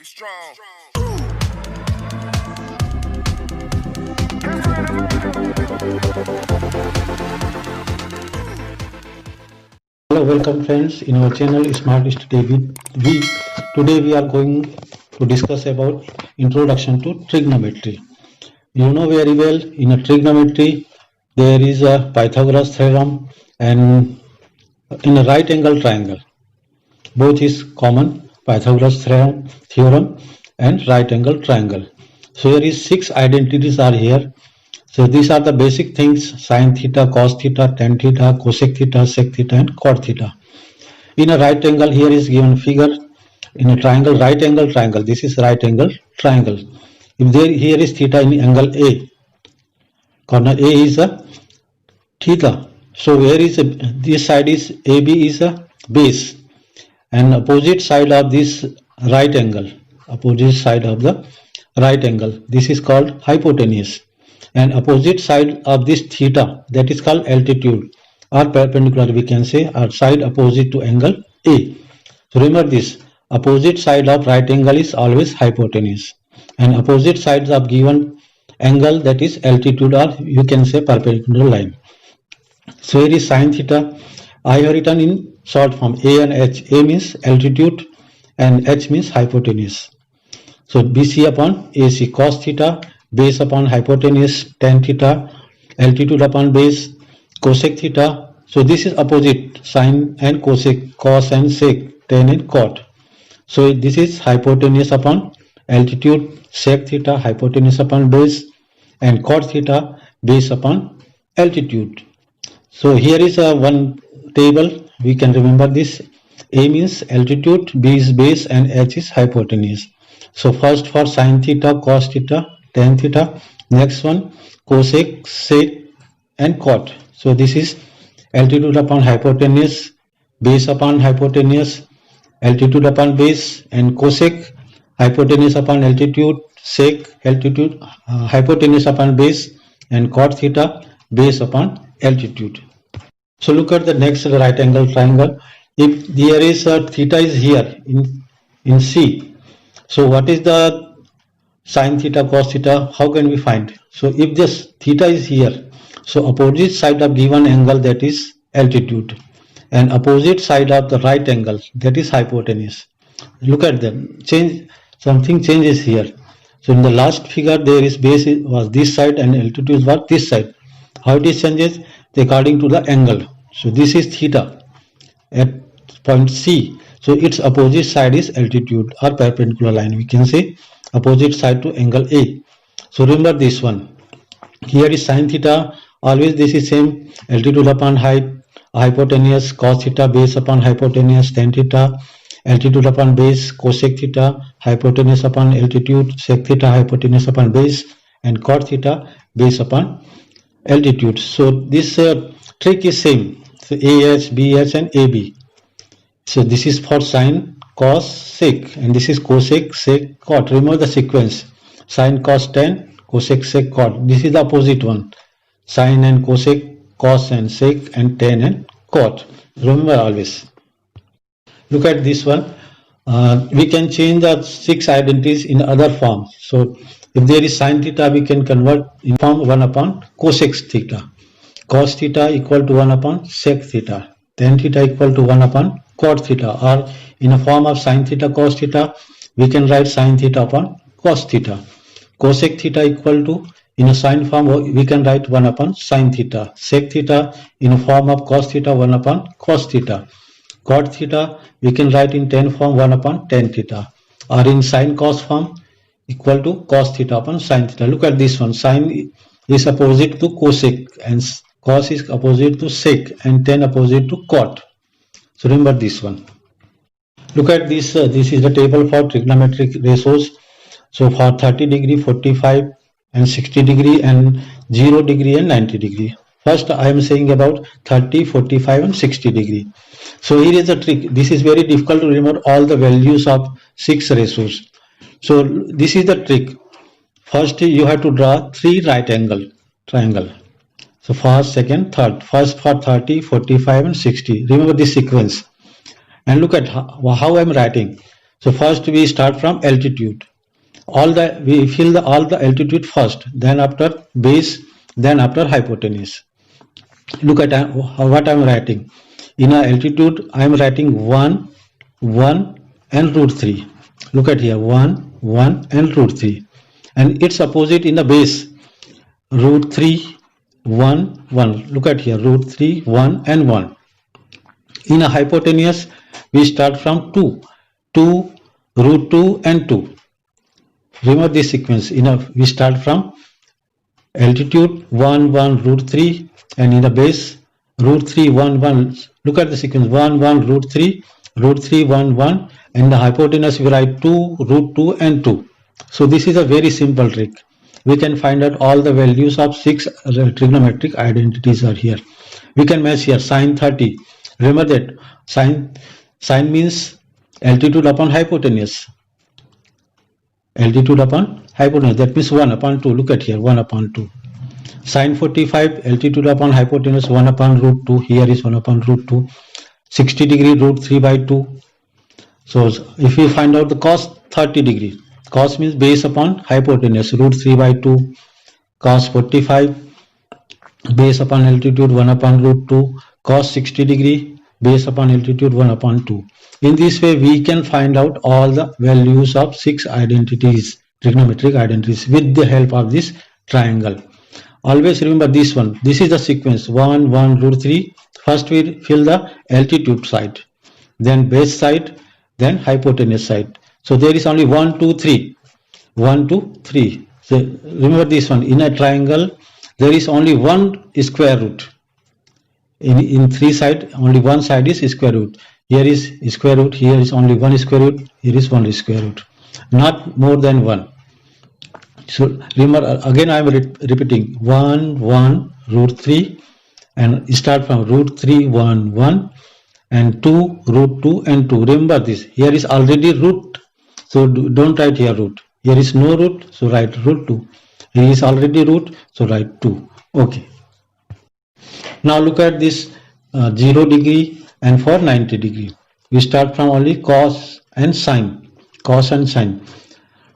strong. Hello, welcome friends in our channel Smart Study with V. Today we are going to discuss about introduction to trigonometry. You know very well in a trigonometry there is a Pythagoras theorem and in a right angle triangle. Both is common, Pythagoras theorem and right angle triangle. So here is 6 identities are here. So these are the basic things: sine theta, cos theta, tan theta, cosec theta, sec theta and cot theta. In a right angle, here is given figure. In a triangle, right angle triangle, this is right angle triangle. If there here is theta in angle A, corner A is a theta. So where is this side is AB is a base, and opposite side of this right angle, opposite side of the right angle, this is called hypotenuse, and opposite side of this theta, that is called altitude or perpendicular, we can say, or side opposite to angle A. So remember this, opposite side of right angle is always hypotenuse, and opposite sides of given angle, that is altitude, or you can say perpendicular line. So here is sine theta. I have written in short form A and H. A means altitude and H means hypotenuse. So BC upon AC, cos theta, base upon hypotenuse, tan theta, altitude upon base, cosec theta. So this is opposite, sine and cosec, cos and sec, tan and cot. So this is hypotenuse upon altitude, sec theta, hypotenuse upon base, and cot theta, base upon altitude. So here is a one table, we can remember this. A means altitude, B is base and H is hypotenuse. So first for sine theta, cos theta, tan theta, next one cosec, sec and cot. So this is altitude upon hypotenuse, base upon hypotenuse, altitude upon base, and cosec, hypotenuse upon altitude, sec, altitude, hypotenuse upon base, and cot theta, base upon altitude. So look at the next right angle triangle. If there is a theta is here in C, so what is the sine theta, cos theta? How can we find? So if this theta is here, so opposite side of given angle, that is altitude, and opposite side of the right angle, that is hypotenuse. Look at them. Something changes here. So in the last figure there is base was this side and altitude was this side. How it is changes? According to the angle. So this is theta at point C. So its opposite side is altitude or perpendicular line. We can say opposite side to angle A. So remember this one. Here is sine theta. Always this is same. Altitude upon height, hypotenuse, cos theta, base upon hypotenuse, tan theta, altitude upon base, cosec theta, hypotenuse upon altitude, sec theta, hypotenuse upon base, and cot theta, base upon altitude. So this trick is same. So AH, BH and AB. So this is for sine, cos, sec, and this is cosec, sec, cot. Remember the sequence: sine, cos, tan, cosec, sec, cot. This is the opposite one: sine and cosec, cos and sec, and tan and cot. Remember always. Look at this one. We can change the 6 identities in other forms. So if there is sine theta, we can convert in form 1 upon cosec theta, cos theta equal to 1 upon sec theta, tan theta equal to 1 upon cot theta, or in a form of sine theta, cos theta, we can write sine theta upon cos theta. Cosec theta equal to, in a sine form, we can write 1 upon sine theta. Sec theta in a form of cos theta, 1 upon cos theta. Cot theta we can write in tan form 1 upon tan theta, or in sine cos form equal to cos theta upon sine theta. Look at this one. Sine is opposite to cosec, and cos is opposite to sec, and tan opposite to cot. So remember this one. Look at this. This is the table for trigonometric ratios. So for 30 degree, 45 and 60 degree, and 0 degree and 90 degree. First I am saying about 30, 45 and 60 degree. So here is the trick. This is very difficult to remember all the values of 6 ratios. So this is the trick. First you have to draw 3 right angle triangle. So first, second, third. First for 30, 45 and 60. Remember this sequence. And look at how I am writing. So first we start from altitude. We fill all the altitude first, then after base, then after hypotenuse. Look at what I am writing. In a altitude, I am writing 1, 1 and root 3. Look at here, 1, 1 and root 3. And its opposite in the base, root 3, 1, 1. Look at here, root 3, 1 and 1. In a hypotenuse, we start from 2, 2, root 2 and 2. Remember this sequence. We start from altitude 1, 1, root 3, and in the base root 3, 1, 1. Look at the sequence 1, 1, root 3, 1, 1, and the hypotenuse we write 2, root 2 and 2. So this is a very simple trick. We can find out all the values of 6 trigonometric identities are here. We can match here sine 30. Remember that sine means altitude upon hypotenuse. Altitude upon hypotenuse, that means 1 upon 2. Look at here, 1 upon 2. Sine 45, altitude upon hypotenuse, 1 upon root 2. Here is 1 upon root 2. 60 degree, root 3 by 2. So if we find out the cos 30 degree, cos means base upon hypotenuse, root 3 by 2. Cos 45, base upon altitude, 1 upon root 2. Cos 60 degree, base upon altitude, 1 upon 2. In this way, we can find out all the values of 6 identities, trigonometric identities, with the help of this triangle. Always remember this one. This is the sequence 1, 1, root 3. First we fill the altitude side, then base side, then hypotenuse side. So there is only 1, 2, 3. 1, 2, 3. So remember this one. In a triangle, there is only one square root. In 3 sides, only one side is square root. Here is square root, here is only one square root, here is one square root, not more than 1. So remember, again I am repeating 1, 1, root 3, and start from root 3, 1, 1, and 2, root 2 and 2. Remember this, here is already root, so don't write here root. Here is no root, so write root 2. Here is already root, so write 2. Okay. Now look at this 0 degree and for 90 degree. We start from only cos and sine. Cos and sine.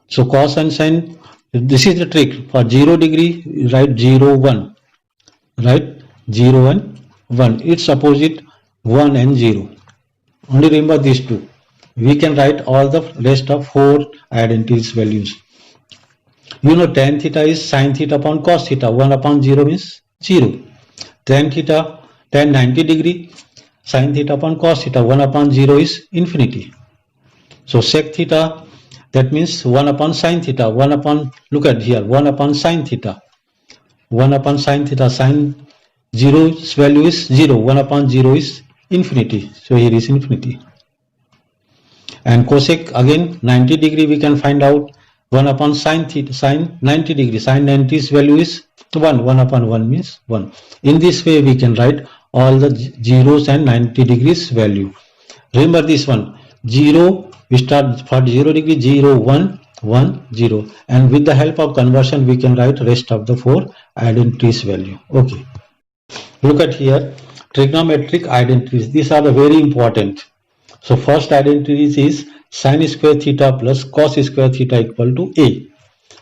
So cos and sine, this is the trick. For 0 degree, write 0, 1. Right? 0 and 1. Its opposite 1 and 0. Only remember these two. We can write all the rest of 4 identities values. You know tan theta is sine theta upon cos theta. 1 upon 0 means 0. Tan 90 degree, sine theta upon cos theta, 1 upon 0 is infinity. So sec theta, that means 1 upon sine theta, 1 upon, look at here, 1 upon sine theta. 1 upon sine theta, sine 0's value is 0, 1 upon 0 is infinity. So here is infinity. And cosec, again 90 degree we can find out 1 upon sine theta, sine 90 degree, sine 90's value is 1, 1 upon 1 means 1. In this way we can write all the zeros and 90 degrees value. Remember this one, 0, we start for 0 degree, 0, 1, 1, 0. And with the help of conversion we can write rest of the 4 identities value. Okay. Look at here, trigonometric identities. These are the very important. So first identity is sine square theta plus cos square theta equal to A.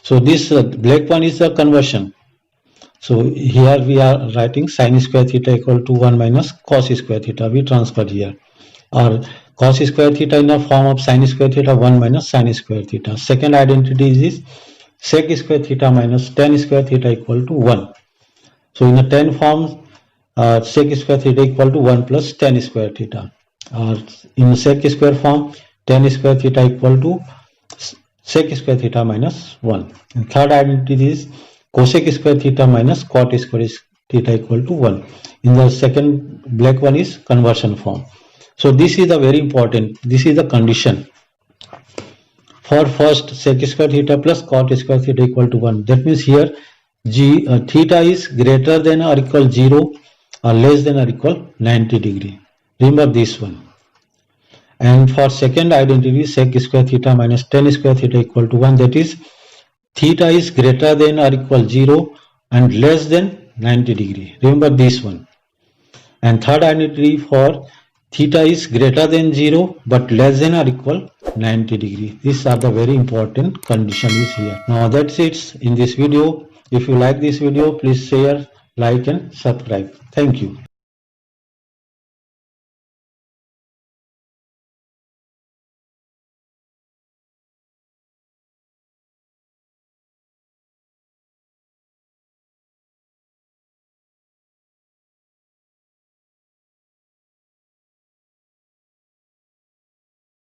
So this black one is the conversion. So here we are writing sine square theta equal to 1 minus cos square theta. We transferred here. Or cos square theta in the form of sine square theta 1 minus sine square theta. Second identity is sec square theta minus tan square theta equal to 1. So in the tan form, sec square theta equal to 1 plus tan square theta. Or in sec square form, tan square theta equal to sec square theta minus 1. And third identity is cosec square theta minus cot square theta equal to 1. In the second black one is conversion form. So this is the very important, this is the condition. For first sec square theta plus cot square theta equal to 1. That means here theta is greater than or equal 0 or less than or equal 90 degree. Remember this one. And for second identity, sec square theta minus tan square theta equal to 1, that is theta is greater than or equal 0 and less than 90 degree. Remember this one. And third identity for theta is greater than 0 but less than or equal 90 degree. These are the very important condition is here. Now that's it in this video. If you like this video, please share, like and subscribe. Thank you.